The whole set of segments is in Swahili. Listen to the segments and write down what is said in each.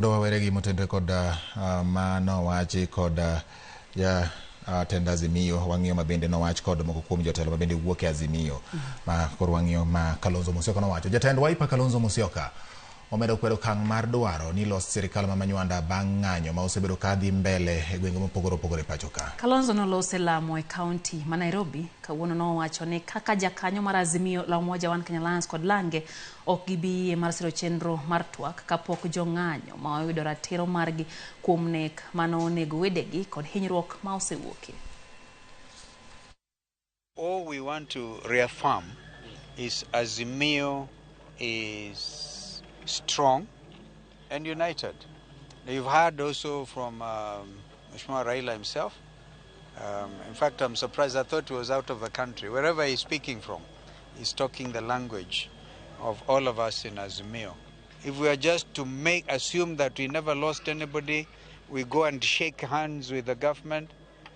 Do weregi motende koda mano wachi koda ya tenda Azimio wang'iyo mabende no wach kod moko kuom jotelo mabende wuok e Azimio ma kor wang'iyo ma Kalonzo Musyoka no wacho. Jatend Wiper Kalonzo Musyoka omedo kwedo kang' mar dwaro ni los sirikal ma manywanda bang' ng'anyo ma osebedo kadhi mbele e gwenge mopogore opogore pacho ka. Kalonzo nolose lamo e kaunti ma Nairobi kawuono nowacho ni kaka jakanyo mar Azimio la Umoja One Kenya Alliance kod Lange ok gibi mar siro chenro mar twak kapok jong'anyo ma oyudo ratiro margi kuom nek mano onego wedegi kod hinyruok ma osewuokie. All we want to reaffirm is Azimio is strong and united. You've heard also from Raila himself. In fact, I'm surprised. I thought he was out of the country. Wherever he's speaking from, he's talking the language of all of us in Azimio. If we are just to assume that we never lost anybody, we go and shake hands with the government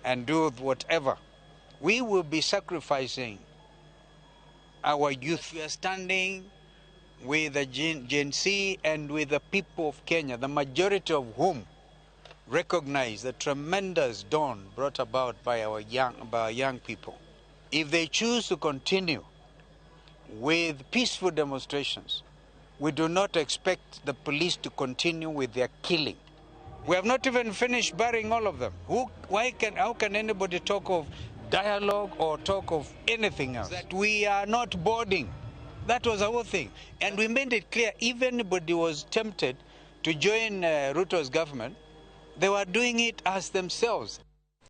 and do whatever, we will be sacrificing our youth. We are standing with the Gen Z and with the people of Kenya, the majority of whom recognize the tremendous dawn brought about by our young people. If they choose to continue with peaceful demonstrations, we do not expect the police to continue with their killing. We have not even finished burying all of them. How can anybody talk of dialogue or talk of anything else? That we are not boarding. That was our thing. And we made it clear, if anybody was tempted to join Ruto's government, they were doing it as themselves.